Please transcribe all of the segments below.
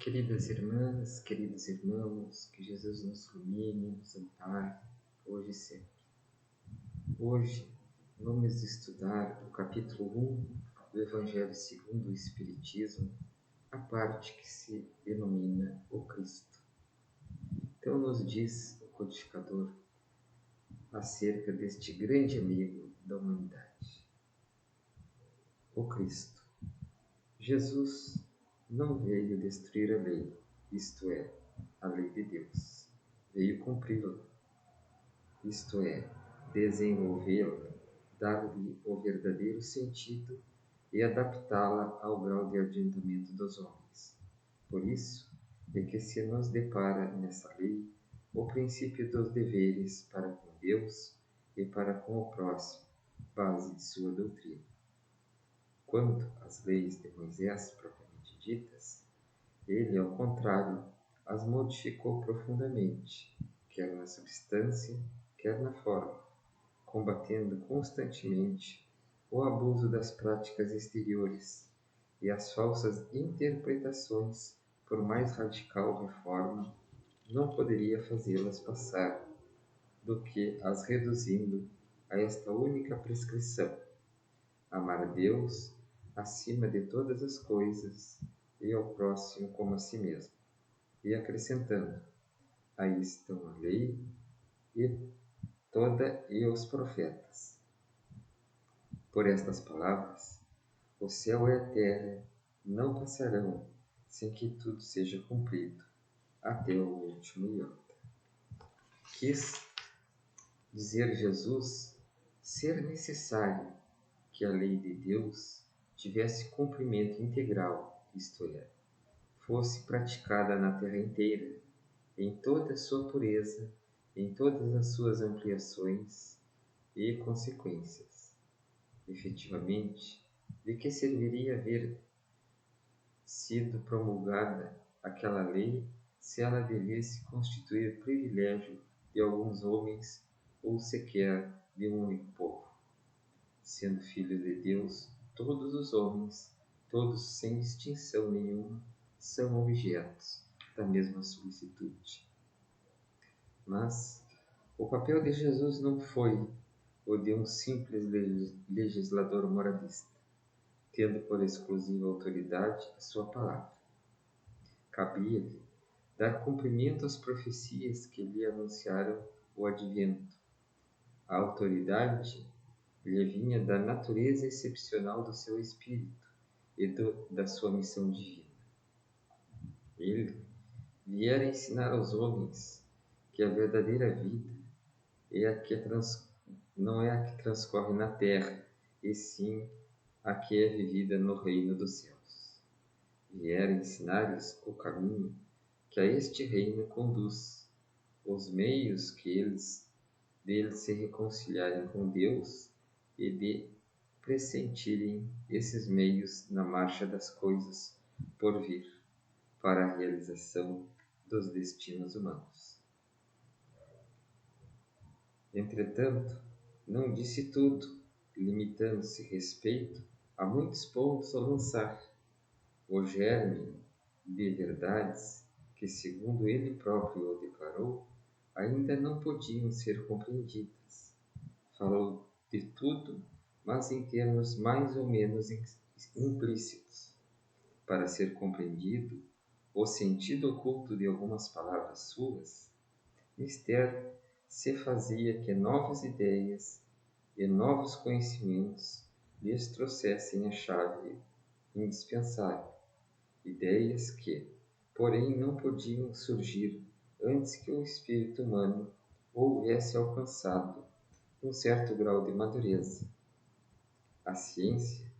Queridas irmãs, queridos irmãos, que Jesus nos ilumine, nos ampare, hoje e sempre. Hoje vamos estudar o capítulo 1 do Evangelho segundo o Espiritismo, a parte que se denomina o Cristo. Então nos diz o codificador acerca deste grande amigo da humanidade, o Cristo. Jesus não veio destruir a lei, isto é, a lei de Deus. Veio cumpri-la, isto é, desenvolvê-la, dar-lhe o verdadeiro sentido e adaptá-la ao grau de adiantamento dos homens. Por isso é que se nos depara nessa lei o princípio dos deveres para com Deus e para com o próximo, base de sua doutrina. Quanto às leis de Moisés propriamente ditas, ele, ao contrário, as modificou profundamente, quer na substância, quer na forma, combatendo constantemente o abuso das práticas exteriores e as falsas interpretações, por mais radical reforma, não poderia fazê-las passar do que as reduzindo a esta única prescrição: amar a Deus acima de todas as coisas e ao próximo como a si mesmo. E acrescentando: aí estão a lei e os profetas. Por estas palavras, o céu e a terra não passarão sem que tudo seja cumprido, até o último iota. Quis dizer Jesus ser necessário que a lei de Deus tivesse cumprimento integral, isto é, fosse praticada na terra inteira, em toda a sua pureza, em todas as suas ampliações e consequências. Efetivamente, de que serviria haver sido promulgada aquela lei se ela devesse constituir privilégio de alguns homens ou sequer de um único povo? Sendo filhos de Deus, todos os homens, todos sem distinção nenhuma, são objetos da mesma solicitude. Mas o papel de Jesus não foi o de um simples legislador moralista, tendo por exclusiva autoridade a sua palavra. Cabia-lhe dar cumprimento às profecias que lhe anunciaram o advento. A autoridade lhe vinha da natureza excepcional do seu espírito e da sua missão divina. Ele viera ensinar aos homens que a verdadeira vida não é a que transcorre na terra, e sim a que é vivida no reino dos céus. Viera ensinar-lhes o caminho que a este reino conduz, os meios que eles deles se reconciliarem com Deus e de pressentirem esses meios na marcha das coisas por vir, para a realização dos destinos humanos. Entretanto, não disse tudo, limitando-se respeito a muitos pontos a lançar. O germe de verdades que, segundo ele próprio o declarou, ainda não podiam ser compreendidas. Falou de tudo, mas em termos mais ou menos implícitos. Para ser compreendido o sentido oculto de algumas palavras suas, mister se fazia que novas ideias e novos conhecimentos lhes trouxessem a chave indispensável, ideias que, porém, não podiam surgir antes que o espírito humano houvesse alcançado um certo grau de madureza. A ciência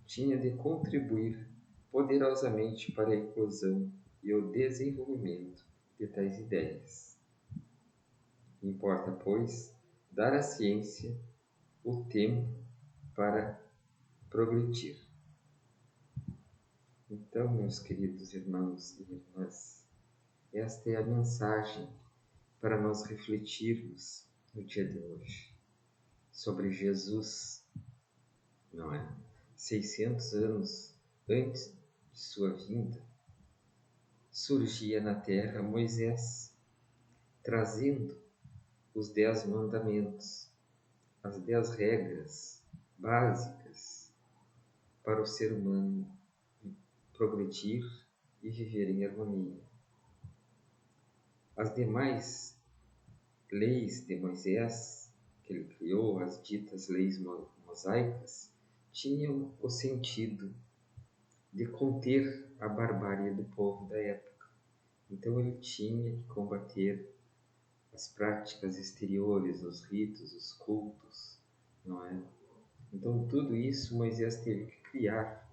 tinha de contribuir poderosamente para a inclusão e o desenvolvimento de tais ideias. Importa, pois, dar à ciência o tempo para progredir. Então, meus queridos irmãos e irmãs, esta é a mensagem para nós refletirmos no dia de hoje sobre Jesus, não é? 600 anos antes de sua vinda, surgia na terra Moisés, trazendo os 10 mandamentos, as 10 regras básicas para o ser humano progredir e viver em harmonia. As demais leis de Moisés, que ele criou, as ditas leis mosaicas, tinham o sentido de conter a barbárie do povo da época. Então ele tinha que combater as práticas exteriores, os ritos, os cultos, não é? Então tudo isso Moisés teve que criar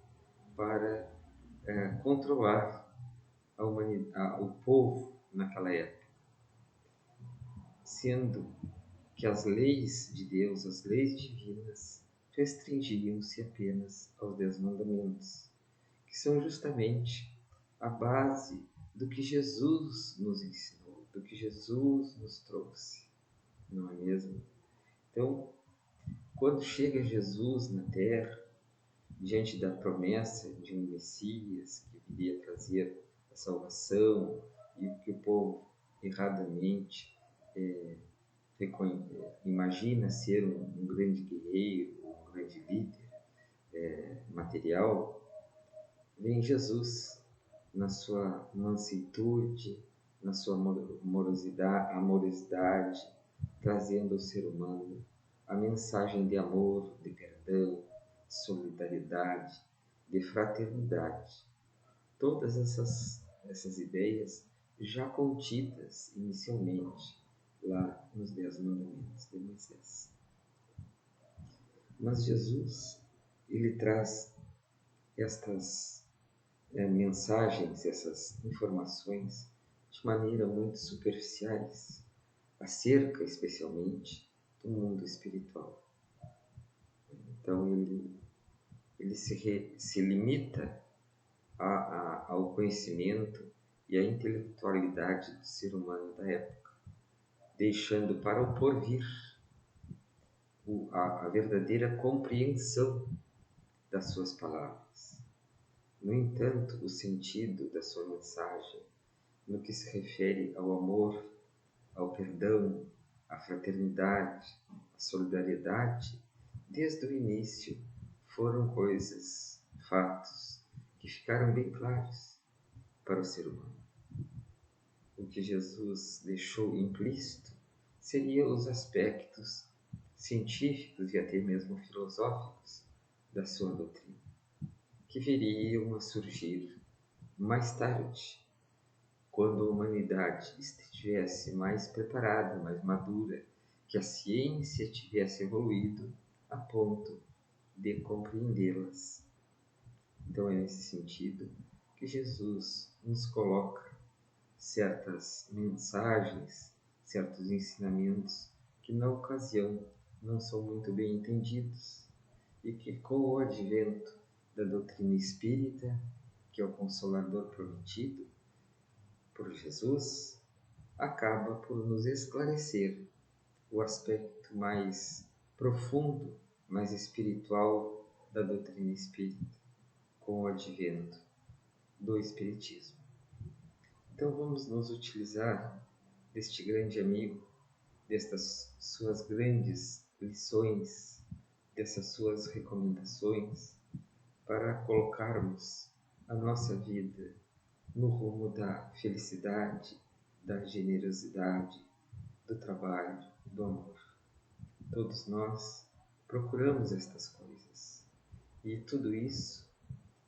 para controlar o povo naquela época, sendo que as leis de Deus, as leis divinas, restringiam-se apenas aos 10 mandamentos, que são justamente a base do que Jesus nos ensinou, do que Jesus nos trouxe, não é mesmo? Então, quando chega Jesus na terra, diante da promessa de um Messias que viria trazer a salvação e que o povo erradamente imagina ser um grande guerreiro, um grande líder material, vem Jesus na sua mansitude, na sua amorosidade, trazendo ao ser humano a mensagem de amor, de perdão, de solidariedade, de fraternidade. Todas essas ideias já contidas inicialmente lá nos 10 mandamentos de Moisés. Mas Jesus, ele traz estas mensagens, essas informações de maneira muito superficiais, acerca especialmente do mundo espiritual. Então ele se limita ao conhecimento e à intelectualidade do ser humano da época, deixando para o porvir a verdadeira compreensão das suas palavras. No entanto, o sentido da sua mensagem, no que se refere ao amor, ao perdão, à fraternidade, à solidariedade, desde o início foram coisas, fatos, que ficaram bem claros para o ser humano. O que Jesus deixou implícito seriam os aspectos científicos e até mesmo filosóficos da sua doutrina, que viriam a surgir mais tarde, quando a humanidade estivesse mais preparada, mais madura, que a ciência tivesse evoluído a ponto de compreendê-las. Então é nesse sentido que Jesus nos coloca certas mensagens, certos ensinamentos que na ocasião não são muito bem entendidos e que com o advento da doutrina espírita, que é o Consolador prometido por Jesus, acaba por nos esclarecer o aspecto mais profundo, mais espiritual da doutrina espírita, com o advento do Espiritismo. Então vamos nos utilizar deste grande amigo, destas suas grandes lições, dessas suas recomendações, para colocarmos a nossa vida no rumo da felicidade, da generosidade, do trabalho, do amor. Todos nós procuramos estas coisas e tudo isso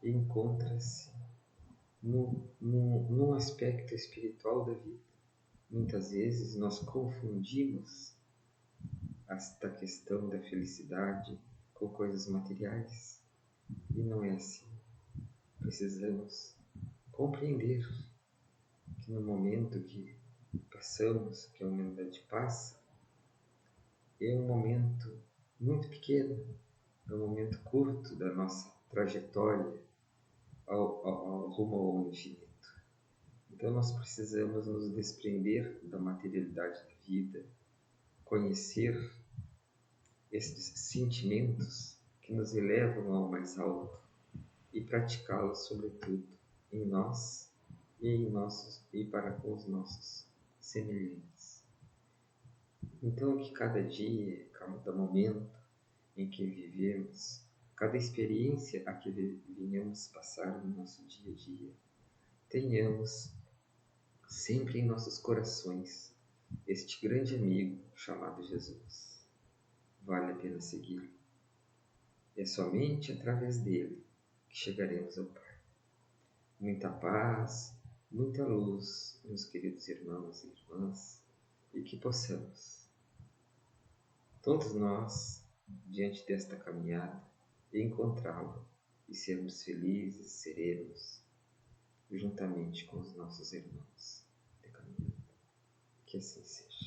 encontra-se num aspecto espiritual da vida. Muitas vezes nós confundimos esta questão da felicidade com coisas materiais e não é assim. Precisamos compreender que no momento que passamos, que a humanidade passa, é um momento muito pequeno, é um momento curto da nossa trajetória ao rumo ao infinito. Então nós precisamos nos desprender da materialidade da vida, conhecer estes sentimentos que nos elevam ao mais alto e praticá-los, sobretudo, em nós e para com os nossos semelhantes. Então, que cada dia, cada momento em que vivemos, cada experiência a que venhamos passar no nosso dia a dia, tenhamos sempre em nossos corações este grande amigo chamado Jesus. Vale a pena segui-lo. É somente através dele que chegaremos ao Pai. Muita paz, muita luz, meus queridos irmãos e irmãs, e que possamos, todos nós, diante desta caminhada, encontrá-lo e sermos felizes, serenos, juntamente com os nossos irmãos de caminhada. Que assim seja.